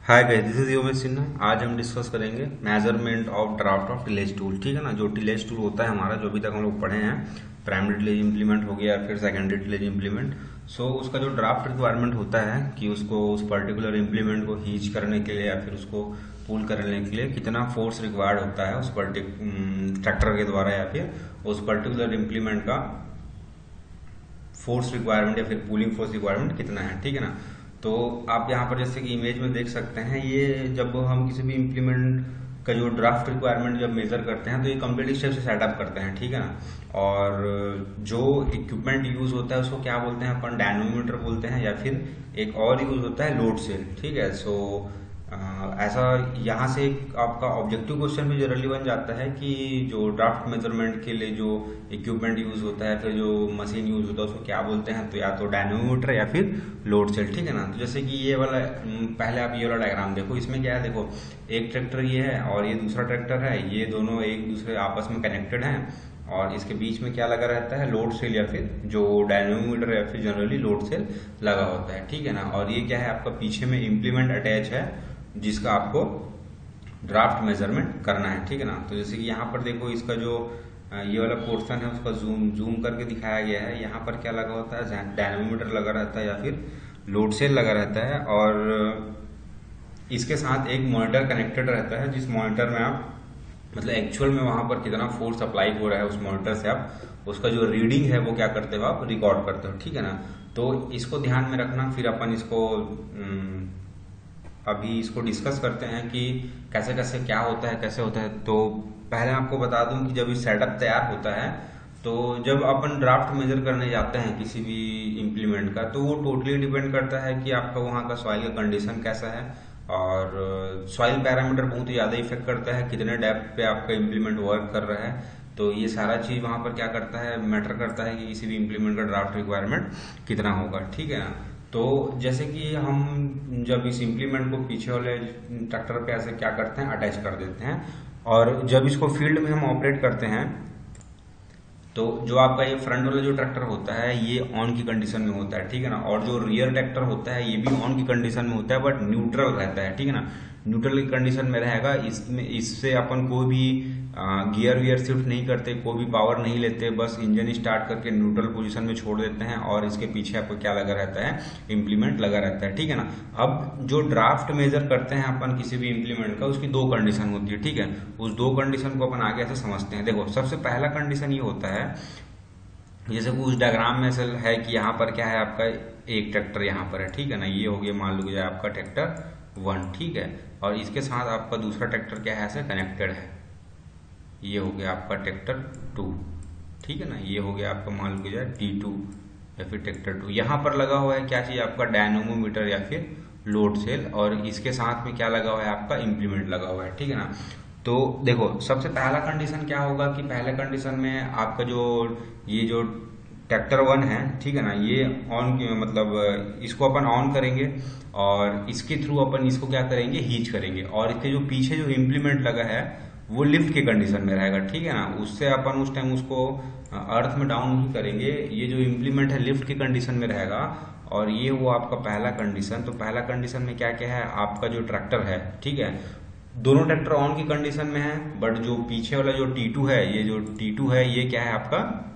Hi guys, this is Yomesh Sinha. आज हम discuss करेंगे measurement of draft of tillage tool. ठीक है ना, जो टिलेज टूल होता है हमारा, जो अभी तक हम लोग पढ़े हैं, प्राइमरी टिलेज इंप्लीमेंट हो गया, फिर सेकेंडरी टिलेज इंप्लीमेंट। सो उसका जो ड्राफ्ट रिक्वायरमेंट होता है कि उसको उस पर्टिकुलर इंप्लीमेंट को हीच करने के लिए या फिर उसको पुल करने के लिए कितना फोर्स रिक्वायर्ड होता है उस ट्रैक्टर के द्वारा, या फिर उस पर्टिकुलर इंप्लीमेंट का फोर्स रिक्वायरमेंट या फिर पुलिंग फोर्स रिक्वायरमेंट कितना है। ठीक है ना, तो आप यहाँ पर जैसे कि इमेज में देख सकते हैं, ये जब हम किसी भी इम्प्लीमेंट का जो ड्राफ्ट रिक्वायरमेंट जब मेजर करते हैं तो ये कंप्लीट स्टेप से सेटअप करते हैं। ठीक है ना, और जो इक्विपमेंट यूज होता है उसको क्या बोलते हैं अपन, डायनोमीटर बोलते हैं, या फिर एक और यूज होता है लोड सेल। ठीक है, सो ऐसा यहाँ से आपका ऑब्जेक्टिव क्वेश्चन भी जनरली बन जाता है कि जो ड्राफ्ट मेजरमेंट के लिए जो इक्विपमेंट यूज होता है, फिर जो मशीन यूज होता है उसको क्या बोलते हैं, तो या तो डायनोमीटर या फिर लोड सेल। ठीक है ना, तो जैसे कि ये वाला पहले आप ये वाला डायग्राम देखो, इसमें क्या है, देखो एक ट्रैक्टर ये है और ये दूसरा ट्रैक्टर है, ये दोनों एक दूसरे आपस में कनेक्टेड हैं, और इसके बीच में क्या लगा रहता है, लोड सेल या फिर जो डायनोमीटर या फिर जनरली लोड सेल लगा होता है। ठीक है ना, और ये क्या है, आपका पीछे में इम्प्लीमेंट अटैच है जिसका आपको ड्राफ्ट मेजरमेंट करना है। ठीक है ना, तो जैसे कि यहाँ पर देखो, इसका जो ये वाला पोर्शन है उसका जूम करके दिखाया गया है। यहाँ पर क्या लगा होता है, डायनोमीटर लगा रहता है या फिर लोड सेल लगा रहता है, और इसके साथ एक मॉनिटर कनेक्टेड रहता है, जिस मॉनिटर में आप मतलब एक्चुअल में वहां पर कितना फोर्स अप्लाई हो रहा है उस मॉनिटर से आप उसका जो रीडिंग है वो क्या करते हो, आप रिकॉर्ड करते हो। ठीक है ना, तो इसको ध्यान में रखना। फिर अपन इसको अभी इसको डिस्कस करते हैं कि कैसे कैसे क्या होता है, कैसे होता है। तो पहले आपको बता दूं कि जब ये सेटअप तैयार होता है, तो जब अपन ड्राफ्ट मेजर करने जाते हैं किसी भी इम्प्लीमेंट का, तो वो टोटली डिपेंड करता है कि आपका वहाँ का सॉइल का कंडीशन कैसा है, और सॉइल पैरामीटर बहुत ही ज़्यादा इफेक्ट करता है, कितने डेप्थ पे आपका इम्प्लीमेंट वर्क कर रहा है। तो ये सारा चीज़ वहाँ पर क्या करता है, मैटर करता है कि किसी भी इम्प्लीमेंट का ड्राफ्ट रिक्वायरमेंट कितना होगा। ठीक है ना, तो जैसे कि हम जब इस इम्प्लीमेंट को पीछे वाले ट्रैक्टर पे ऐसे क्या करते हैं, अटैच कर देते हैं, और जब इसको फील्ड में हम ऑपरेट करते हैं तो जो आपका ये फ्रंट वाला जो ट्रैक्टर होता है ये ऑन की कंडीशन में होता है। ठीक है ना, और जो रियर ट्रैक्टर होता है ये भी ऑन की कंडीशन में होता है, बट न्यूट्रल रहता है। ठीक है ना, न्यूट्रल की कंडीशन में रहेगा। इसमें इससे अपन कोई भी गियर वियर शिफ्ट नहीं करते, कोई भी पावर नहीं लेते, बस इंजन स्टार्ट करके न्यूट्रल पोजीशन में छोड़ देते हैं, और इसके पीछे आपको क्या लगा रहता है, इम्प्लीमेंट लगा रहता है। ठीक है ना, अब जो ड्राफ्ट मेजर करते हैं अपन किसी भी इम्प्लीमेंट का, उसकी दो कंडीशन होती है। ठीक है, उस दो कंडीशन को अपन आगे ऐसे समझते हैं। देखो, सबसे पहला कंडीशन ये होता है, जैसे कि उस डायग्राम में से है कि यहाँ पर क्या है, आपका एक ट्रैक्टर यहाँ पर है। ठीक है ना, ये हो गया मान लो आपका ट्रैक्टर 1। ठीक है, और इसके साथ आपका दूसरा ट्रैक्टर क्या है, ऐसे कनेक्टेड है, ये हो गया आपका ट्रैक्टर 2। ठीक है ना, ये हो गया आपका मान लो T2 या फिर ट्रैक्टर 2। यहाँ पर लगा हुआ है क्या चीज, आपका डायनोमीटर या फिर लोड सेल, और इसके साथ में क्या लगा हुआ है, आपका इम्प्लीमेंट लगा हुआ है। ठीक है ना, तो देखो सबसे पहला कंडीशन क्या होगा कि पहले कंडीशन में आपका जो ये जो ट्रैक्टर 1 है, ठीक है ना, ये ऑन मतलब इसको अपन ऑन करेंगे, और इसके थ्रू अपन इसको क्या करेंगे, हीच करेंगे, और इसके जो पीछे जो इम्प्लीमेंट लगा है वो लिफ्ट के कंडीशन में रहेगा। ठीक है ना, उससे अपन उस टाइम उसको अर्थ में डाउन नहीं करेंगे, ये जो इम्प्लीमेंट है लिफ्ट के कंडीशन में रहेगा, और ये हुआ आपका पहला कंडीशन। तो पहला कंडीशन में क्या क्या है, आपका जो ट्रैक्टर है, ठीक है, दोनों ट्रैक्टर ऑन की कंडीशन में है, बट जो पीछे वाला जो T2 है, ये जो T2 है ये क्या है, आपका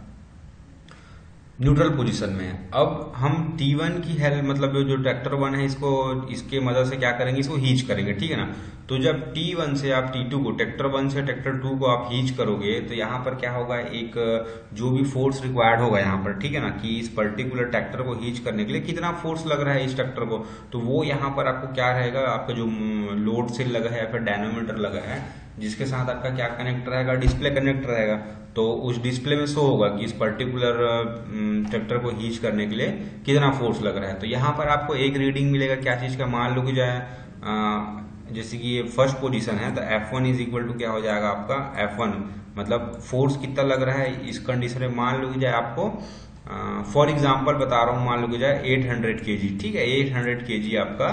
न्यूट्रल पोजीशन में है। अब हम T1 की हेल्प, मतलब जो ट्रैक्टर 1 है, इसको इसके मदद से क्या करेंगे, इसको हीच करेंगे। ठीक है ना, तो जब T1 से आप T2 को, ट्रैक्टर 1 से ट्रैक्टर 2 को आप हीच करोगे, तो यहाँ पर क्या होगा, एक जो भी फोर्स रिक्वायर्ड होगा यहाँ पर, ठीक है ना, कि इस पर्टिकुलर ट्रैक्टर को हीच करने के लिए कितना फोर्स लग रहा है इस ट्रैक्टर को, तो वो यहाँ पर आपको क्या रहेगा, आपका जो लोड सेल लगा है या फिर डायनोमीटर लगा है, जिसके साथ आपका क्या कनेक्ट रहेगा, डिस्प्ले कनेक्ट रहेगा। तो उस डिस्प्ले में शो होगा कि इस पर्टिकुलर ट्रैक्टर को हीच करने के लिए कितना फोर्स लग रहा है। तो यहाँ पर आपको एक रीडिंग मिलेगा, क्या चीज का, मान लो कि जाए जैसे कि ये फर्स्ट पोजीशन है, तो F1 इज इक्वल टू क्या हो जाएगा, आपका F1 मतलब फोर्स कितना लग रहा है इस कंडीशन में। मान लो कि जाए आपको फॉर एग्जाम्पल बता रहा हूँ, मान लो कि जाए 800 kg। ठीक है, 800 kg आपका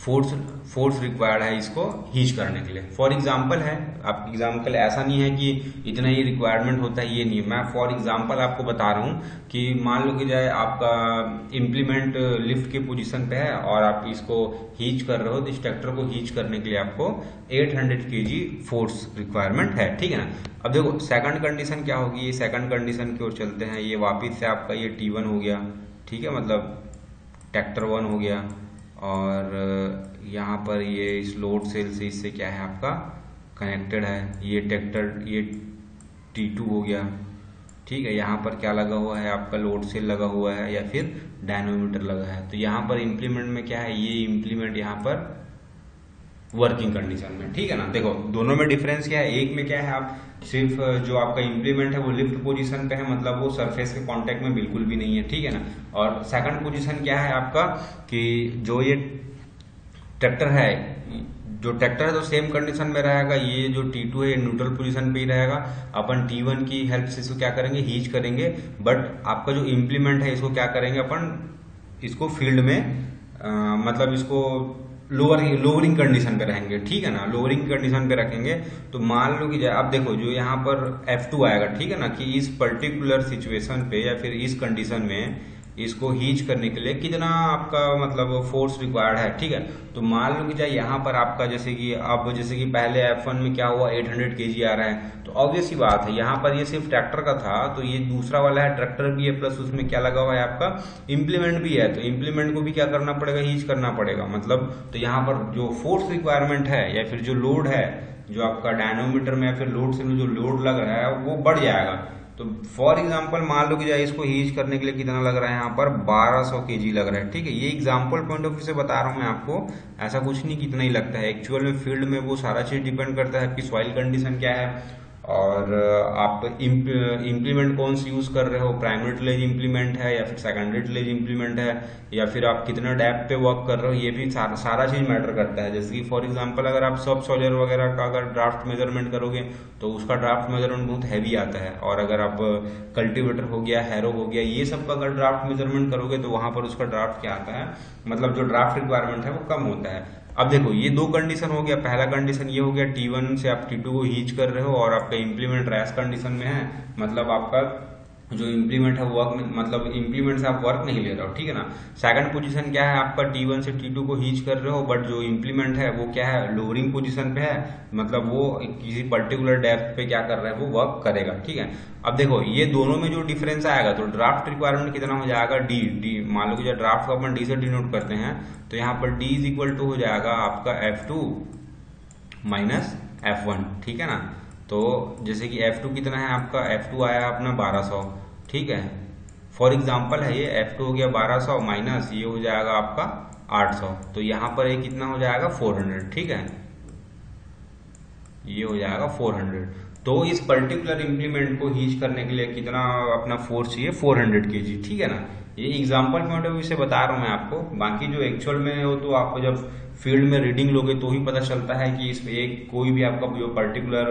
फोर्स फोर्स रिक्वायर्ड है इसको हीच करने के लिए। फॉर एग्जाम्पल है, आप एग्जाम्पल ऐसा नहीं है कि इतना ही रिक्वायरमेंट होता है, ये नहीं है। मैं फॉर एग्जाम्पल आपको बता रहा हूँ कि मान लो कि जाए आपका इम्प्लीमेंट लिफ्ट के पोजीशन पे है और आप इसको हीच कर रहे हो, तो इस ट्रैक्टर को हीच करने के लिए आपको 800 kg फोर्स रिक्वायरमेंट है, ठीक है ना। अब देखो सेकंड कंडीशन क्या होगी, ये सेकंड कंडीशन की ओर चलते हैं। ये वापिस से आपका ये T1 हो गया, ठीक है, मतलब ट्रैक्टर 1 हो गया, और यहाँ पर ये इस लोड सेल से इससे क्या है आपका कनेक्टेड है। ये ट्रैक्टर ये T2 हो गया, ठीक है। यहाँ पर क्या लगा हुआ है आपका लोड सेल लगा हुआ है या फिर डायनोमीटर लगा है। तो यहाँ पर इम्प्लीमेंट में क्या है, ये इम्प्लीमेंट यहाँ पर वर्किंग कंडीशन में, ठीक है ना। देखो दोनों में डिफरेंस क्या है, एक में क्या है आप सिर्फ जो आपका इम्प्लीमेंट है वो लिफ्ट पोजीशन पे है, मतलब वो सरफेस के कांटेक्ट में बिल्कुल भी नहीं है, ठीक है ना। और सेकंड पोजीशन क्या है आपका कि जो ये ट्रैक्टर है, जो ट्रैक्टर है तो सेम कंडीशन में रहेगा। ये जो T2 है ये न्यूट्रल पोजीशन पे ही रहेगा। अपन T1 की हेल्प से इसको क्या करेंगे, हीच करेंगे। बट आपका जो इम्प्लीमेंट है इसको क्या करेंगे अपन, इसको फील्ड में मतलब इसको लोअरिंग कंडीशन पे रहेंगे, ठीक है ना, लोअरिंग कंडीशन पे रखेंगे। तो मान लो कि जाए अब देखो जो यहाँ पर F2 आएगा, ठीक है ना, कि इस पर्टिकुलर सिचुएशन पे या फिर इस कंडीशन में इसको हीच करने के लिए कितना आपका मतलब फोर्स रिक्वायर्ड है, ठीक है। तो मान लो कि जाए यहाँ पर आपका जैसे कि पहले F1 में क्या हुआ 800 kg आ रहा है, तो ऑब्वियस सी बात है यहाँ पर ये सिर्फ ट्रैक्टर का था, तो ये दूसरा वाला है ट्रैक्टर भी है प्लस उसमें क्या लगा हुआ है आपका इम्प्लीमेंट भी है। तो इम्प्लीमेंट को भी क्या करना पड़ेगा, हीच करना पड़ेगा मतलब। तो यहाँ पर जो फोर्स रिक्वायरमेंट है या फिर जो लोड है जो आपका डायनोमीटर में या फिर लोड से जो लोड लग रहा है वो बढ़ जाएगा। तो फॉर एग्जांपल मान लो कि जाए इसको हीच करने के लिए कितना लग रहा है, यहाँ पर 1200 kg लग रहा है, ठीक है। ये एग्जांपल पॉइंट ऑफ व्यू से बता रहा हूँ मैं आपको, ऐसा कुछ नहीं कितना ही लगता है। एक्चुअल में फील्ड में वो सारा चीज डिपेंड करता है आपकी सॉइल कंडीशन क्या है और आप इम्प्लीमेंट कौन सी यूज कर रहे हो, प्राइमरी टिलेज इम्प्लीमेंट है या फिर सेकेंडरी टिलेज इम्प्लीमेंट है या फिर आप कितना डेप्थ पे वर्क कर रहे हो, ये भी सारा चीज मैटर करता है। जैसे कि फॉर एग्जांपल अगर आप सब सॉइलर वगैरह का अगर ड्राफ्ट मेजरमेंट करोगे तो उसका ड्राफ्ट मेजरमेंट बहुत हैवी आता है, और अगर आप कल्टीवेटर हो गया, हैरो हो गया, ये सब का अगर ड्राफ्ट मेजरमेंट करोगे तो वहां पर उसका ड्राफ्ट क्या आता है, मतलब जो ड्राफ्ट रिक्वायरमेंट है वो कम होता है। अब देखो ये दो कंडीशन हो गया, पहला कंडीशन ये हो गया T1 से आप T2 को हीच कर रहे हो और आपका इम्प्लीमेंट रैश कंडीशन में है, मतलब आपका जो इम्प्लीमेंट है वर्क मतलब इम्प्लीमेंट से आप वर्क नहीं ले रहे हो, ठीक है ना। सेकंड पोजीशन क्या है आपका T1 से T2 को हीच कर रहे हो, बट जो इम्प्लीमेंट है वो क्या है लोअरिंग पोजीशन पे है, मतलब वो किसी पर्टिकुलर डेप्थ पे क्या कर रहा है वो वर्क करेगा, ठीक है। अब देखो ये दोनों में जो डिफरेंस आएगा तो ड्राफ्ट रिक्वायरमेंट कितना हो जाएगा, डी मान लो कि जो ड्राफ्ट को अपन डी से डिनोट करते हैं तो यहाँ पर D इज इक्वल टू हो जाएगा आपका F2 माइनस F1, ठीक है ना। तो जैसे कि F2 कितना है आपका, F2 आया अपना 1200, ठीक है। फॉर एग्जाम्पल है ये F2 हो गया 1200 माइनस ये हो जाएगा आपका 800, तो यहाँ पर ये कितना हो जाएगा 400, ठीक है, ये हो जाएगा 400। तो इस पर्टिकुलर इम्प्लीमेंट को हीच करने के लिए कितना अपना फोर्स चाहिए 400 kg, ठीक है ना। ये एग्जाम्पल पॉइंट ऑफ व्यू से बता रहा हूँ मैं आपको, बाकी जो एक्चुअल में हो तो आपको जब फील्ड में रीडिंग लोगे तो ही पता चलता है कि इसमें एक कोई भी आपका जो पर्टिकुलर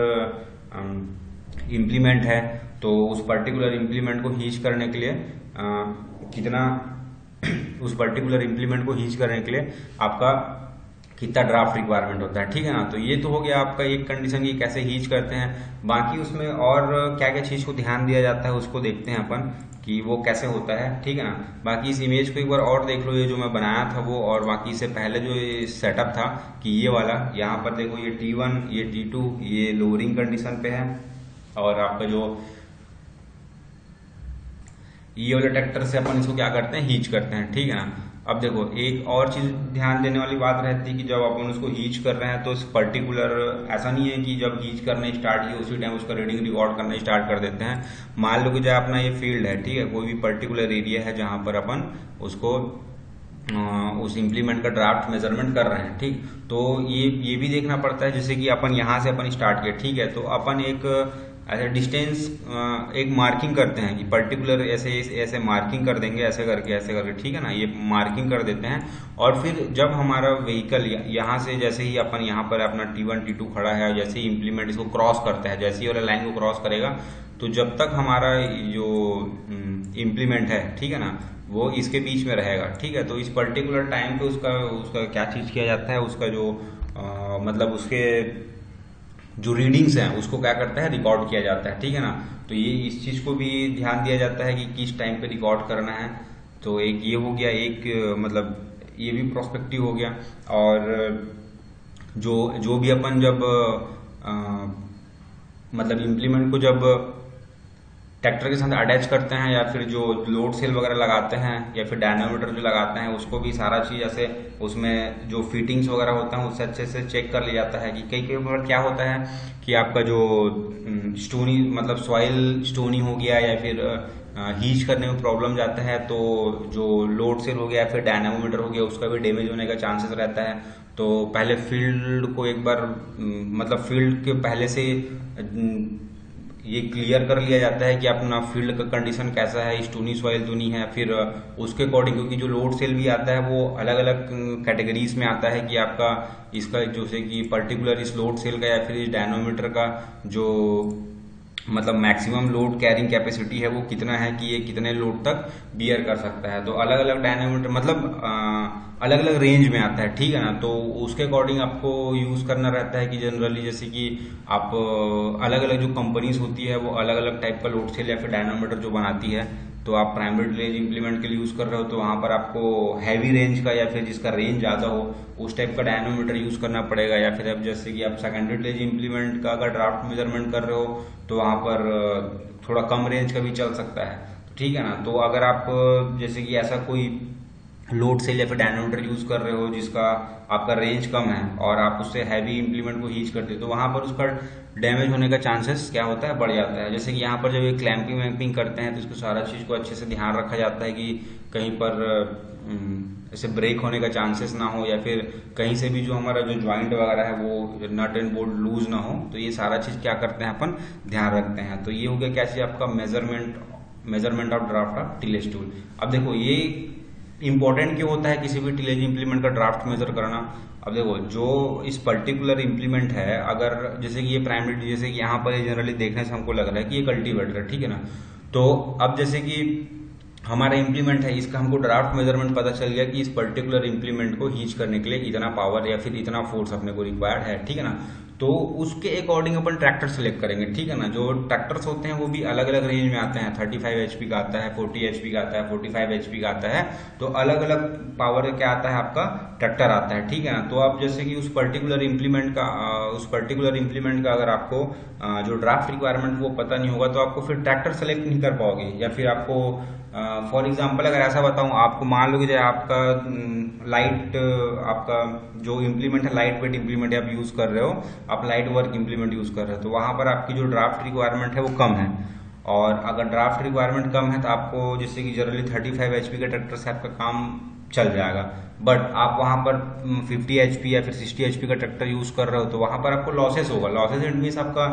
इम्प्लीमेंट है तो उस पर्टिकुलर इम्प्लीमेंट को हीच करने के लिए कितना उस पर्टिकुलर इम्प्लीमेंट को हीच करने के लिए आपका कितना ड्राफ्ट रिक्वायरमेंट होता है, ठीक है ना। तो ये तो हो गया आपका एक कंडीशन की कैसे हीच करते हैं। बाकी उसमें और क्या क्या चीज को ध्यान दिया जाता है उसको देखते हैं अपन कि वो कैसे होता है, ठीक है ना। बाकी इस इमेज को एक बार और देख लो, ये जो मैं बनाया था वो, और बाकी से पहले जो ये सेटअप था कि ये वाला यहाँ पर देखो ये T1 ये T2 ये लोअरिंग कंडीशन पे है और आपका जो ये वाले ट्रैक्टर से अपन इसको क्या करते हैं हीच करते हैं, ठीक है ना। अब देखो एक और चीज ध्यान देने वाली बात रहती है कि जब अपन उसको हीच कर रहे हैं तो इस पर्टिकुलर ऐसा नहीं है कि जब हीच करने स्टार्ट किए उसी टाइम उसका रीडिंग रिकॉर्ड करना स्टार्ट कर देते हैं। मान लो कि जब अपना ये फील्ड है, ठीक है, कोई भी पर्टिकुलर एरिया है जहां पर अपन उसको उस इम्प्लीमेंट का ड्राफ्ट मेजरमेंट कर रहे हैं, ठीक। तो ये भी देखना पड़ता है, जैसे कि अपन यहाँ से अपन स्टार्ट किया, ठीक है, तो अपन एक ऐसे डिस्टेंस एक मार्किंग करते हैं कि पर्टिकुलर ऐसे ऐसे मार्किंग कर देंगे ऐसे करके, ठीक है ना, ये मार्किंग कर देते हैं। और फिर जब हमारा व्हीकल यहाँ से जैसे ही अपन यहाँ पर अपना T1 T2 खड़ा है, जैसे ही इम्प्लीमेंट इसको क्रॉस करता है, जैसे ही वाला लाइन को क्रॉस करेगा तो जब तक हमारा जो इम्प्लीमेंट है, ठीक है ना, वो इसके बीच में रहेगा, ठीक है। तो इस पर्टिकुलर टाइम पे उसका उसका क्या चीज किया जाता है, उसका जो मतलब उसके जो रीडिंग्स हैं उसको क्या करता है, रिकॉर्ड किया जाता है, ठीक है ना। तो ये इस चीज को भी ध्यान दिया जाता है कि किस टाइम पे रिकॉर्ड करना है। तो एक ये हो गया, एक मतलब ये भी प्रोस्पेक्टिव हो गया। और जो जो भी अपन जब अ, मतलब इम्प्लीमेंट को जब ट्रैक्टर के साथ अटैच करते हैं, या फिर जो लोड सेल वगैरह लगाते हैं, या फिर डायनामोमीटर जो लगाते हैं, उसको भी सारा चीज ऐसे उसमें जो फिटिंग्स वगैरह होता है उससे अच्छे से चेक कर लिया जाता है कि कई कई बार क्या होता है कि आपका जो स्टोनी मतलब सॉइल स्टोनी हो गया, या फिर हीच करने में प्रॉब्लम जाता है, तो जो लोड सेल हो गया या फिर डायनामोमीटर हो गया उसका भी डैमेज होने का चांसेस रहता है। तो पहले फील्ड को एक बार मतलब फील्ड के पहले से ये क्लियर कर लिया जाता है कि अपना फील्ड का कंडीशन कैसा है, स्टोनी सॉइल तो नहीं है। फिर उसके अकॉर्डिंग, क्योंकि जो लोड सेल भी आता है वो अलग अलग कैटेगरीज में आता है कि आपका इसका जैसे कि पर्टिकुलर इस लोड सेल का या फिर इस डायनोमीटर का जो मतलब मैक्सिमम लोड कैरिंग कैपेसिटी है वो कितना है कि ये कितने लोड तक बियर कर सकता है। तो अलग अलग डायनामोमीटर मतलब अलग अलग रेंज में आता है, ठीक है ना। तो उसके अकॉर्डिंग आपको यूज करना रहता है कि जनरली जैसे कि आप अलग अलग जो कंपनीज होती है वो अलग अलग टाइप का लोड सेल या फिर डायनामोमीटर जो बनाती है, तो आप प्राइमरी ड्रेनेज इंप्लीमेंट के लिए यूज कर रहे हो तो वहां पर आपको हैवी रेंज का या फिर जिसका रेंज ज्यादा हो उस टाइप का डायनोमीटर यूज करना पड़ेगा। या फिर अब जैसे कि आप सेकेंडरी ड्रेनेज इंप्लीमेंट का अगर ड्राफ्ट मेजरमेंट कर रहे हो तो वहां पर थोड़ा कम रेंज का भी चल सकता है, ठीक है ना। तो अगर आप जैसे कि ऐसा कोई लोड सेल या फिर डायनोमीटर यूज कर रहे हो जिसका आपका रेंज कम है और आप उससे हैवी इंप्लीमेंट को हीच करते हो, तो वहां पर उसका डैमेज होने का चांसेस क्या होता है, बढ़ जाता है। जैसे कि यहाँ पर जब ये क्लैंपिंग वैम्पिंग करते हैं तो इसको सारा चीज को अच्छे से ध्यान रखा जाता है कि कहीं पर ऐसे ब्रेक होने का चांसेस ना हो, या फिर कहीं से भी जो हमारा जो ज्वाइंट वगैरह है वो नट एंड बोल्ट लूज ना हो। तो ये सारा चीज क्या करते हैं अपन ध्यान रखते हैं। तो ये हो गया क्या चीज, आपका measurement of draft of tillage tool. अब देखो ये इंपॉर्टेंट क्यों होता है किसी भी टिलेज इंप्लीमेंट का ड्राफ्ट मेजर करना। अब देखो जो इस पर्टिकुलर इंप्लीमेंट है, अगर जैसे कि ये प्राइमरी, जैसे कि यहाँ पर जनरली देखने से हमको लग रहा है कि ये कल्टीवेटर है, ठीक है ना। तो अब जैसे कि हमारा इंप्लीमेंट है, इसका हमको ड्राफ्ट मेजरमेंट पता चल गया कि इस पर्टिकुलर इंप्लीमेंट को हीच करने के लिए इतना पावर या फिर इतना फोर्स अपने को रिक्वायर्ड है, ठीक है ना। तो उसके अकॉर्डिंग अपन ट्रैक्टर सेलेक्ट करेंगे, ठीक है ना। जो ट्रैक्टर्स होते हैं वो भी अलग अलग रेंज में आते हैं, 35 एचपी का आता है, 40 एचपी का आता है, 45 एचपी का आता है। तो अलग अलग पावर क्या आता है आपका ट्रैक्टर आता है, ठीक है ना। तो आप जैसे कि उस पर्टिकुलर इंप्लीमेंट का अगर आपको जो ड्राफ्ट रिक्वायरमेंट वो पता नहीं होगा तो आपको फिर ट्रैक्टर सेलेक्ट नहीं कर पाओगे। या फिर आपको फॉर एग्जाम्पल अगर ऐसा बताऊं, आपको मान लो कि आपका लाइट आपका जो इम्प्लीमेंट है लाइट वेट इम्प्लीमेंट आप यूज कर रहे हो, आप लाइट वर्क इम्प्लीमेंट यूज कर रहे हो, तो वहां पर आपकी जो ड्राफ्ट रिक्वायरमेंट है वो कम है। और अगर ड्राफ्ट रिक्वायरमेंट कम है तो आपको जैसे कि जनरली 35 एचपी के ट्रैक्टर से आपका काम चल जाएगा। बट आप वहां पर 50 एचपी या फिर 60 एचपी का ट्रैक्टर यूज कर रहे हो तो वहां पर आपको लॉसेस होगा। लॉसेस इट मीन्स आपका,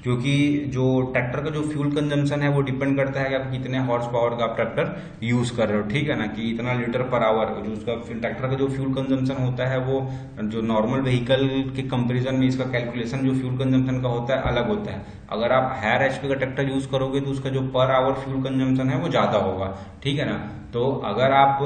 क्योंकि जो ट्रैक्टर का जो फ्यूल कंजम्पशन है वो डिपेंड करता है कि आप कितने हॉर्स पावर का आप ट्रैक्टर यूज कर रहे हो, ठीक है ना, कि इतना लीटर पर आवर जो उसका ट्रैक्टर का जो फ्यूल कंजम्पशन होता है वो जो नॉर्मल व्हीकल के कंपेरिजन में इसका कैलकुलेशन जो फ्यूल कंजम्पशन का होता है अलग होता है। अगर आप हायर एचपी का ट्रैक्टर यूज करोगे तो उसका जो पर आवर फ्यूल कंजम्पशन है वो ज्यादा होगा, ठीक है ना। तो अगर आप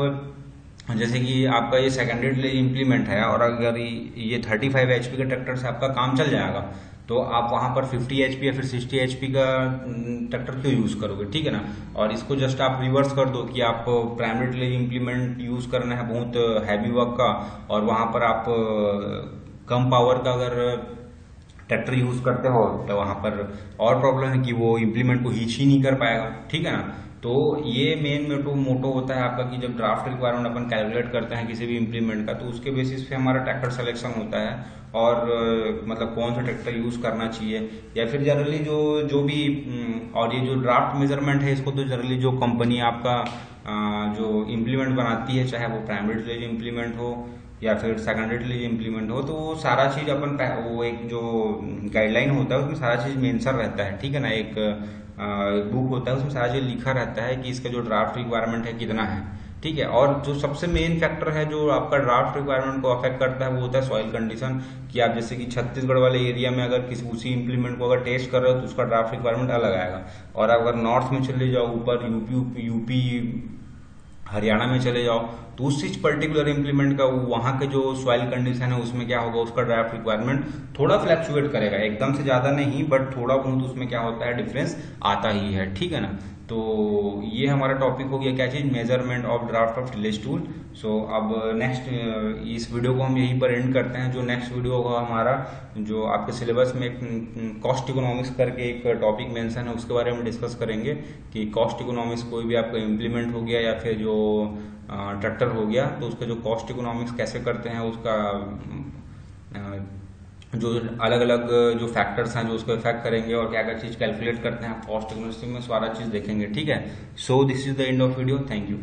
जैसे कि आपका ये सेकेंडरी इंप्लीमेंट है और अगर ये 35 एचपी के ट्रैक्टर से आपका काम चल जाएगा तो आप वहां पर 50 एचपी या फिर 60 एचपी का ट्रैक्टर क्यों यूज करोगे, ठीक है ना। और इसको जस्ट आप रिवर्स कर दो कि आप प्राइमरी इंप्लीमेंट यूज करना है बहुत हैवी वर्क का, और वहां पर आप कम पावर का अगर ट्रैक्टर यूज करते हो तो वहां पर और प्रॉब्लम है कि वो इंप्लीमेंट को हीच ही नहीं कर पाएगा, ठीक है ना। तो ये मेन मोटो होता है आपका कि जब ड्राफ्ट रिक्वायरमेंट अपन कैलकुलेट करते हैं किसी भी इंप्लीमेंट का तो उसके बेसिस पे हमारा ट्रैक्टर सिलेक्शन होता है और मतलब कौन सा ट्रैक्टर यूज करना चाहिए। या फिर जनरली जो भी और ये जो ड्राफ्ट मेजरमेंट है इसको तो जनरली जो कंपनी आपका जो इम्प्लीमेंट बनाती है, चाहे वो प्राइमरी ड्रेनेज इम्प्लीमेंट हो या फिर सेकेंडरी ड्रेनेज इम्प्लीमेंट हो, तो वो सारा चीज अपन वो एक जो गाइडलाइन होता है उसमें सारा चीज मेंशन रहता है, ठीक है ना। एक बुक होता है उसमें सारा चीज लिखा रहता है कि इसका जो ड्राफ्ट रिक्वायरमेंट है कितना है। ठीक है। और जो सबसे मेन फैक्टर है जो आपका ड्राफ्ट रिक्वायरमेंट को अफेक्ट करता है वो होता है सॉइल कंडीशन, कि आप जैसे कि छत्तीसगढ़ वाले एरिया में अगर किसी उसी इम्प्लीमेंट को अगर टेस्ट कर रहे हो तो उसका ड्राफ्ट रिक्वायरमेंट अलग आएगा। और अगर नॉर्थ में चले जाओ, ऊपर यूपी यूपी हरियाणा में चले जाओ, तो उस पर्टिकुलर इम्प्लीमेंट का वहां के जो सॉइल कंडीशन है उसमें क्या होगा, उसका ड्राफ्ट रिक्वायरमेंट थोड़ा फ्लैक्चुएट करेगा, एकदम से ज्यादा नहीं बट थोड़ा बहुत उसमें क्या होता है, डिफरेंस आता ही है, ठीक है ना। तो ये हमारा टॉपिक हो गया क्या चीज, measurement of draft of tillage tool. So अब नेक्स्ट इस वीडियो को हम यहीं पर एंड करते हैं। जो नेक्स्ट वीडियो होगा हमारा, जो आपके सिलेबस में कॉस्ट इकोनॉमिक्स करके एक टॉपिक मेंशन है, उसके बारे में डिस्कस करेंगे कि कॉस्ट इकोनॉमिक्स कोई भी आपका इम्प्लीमेंट हो गया या फिर जो ट्रैक्टर हो गया, तो उसका जो कॉस्ट इकोनॉमिक्स कैसे करते हैं, उसका जो अलग अलग जो फैक्टर्स हैं जो उसको इफेक्ट करेंगे और क्या क्या चीज कैलकुलेट करते हैं कॉस्ट इकोनॉमिक्स में, सारा चीज देखेंगे, ठीक है। So this is the end of video, thank you.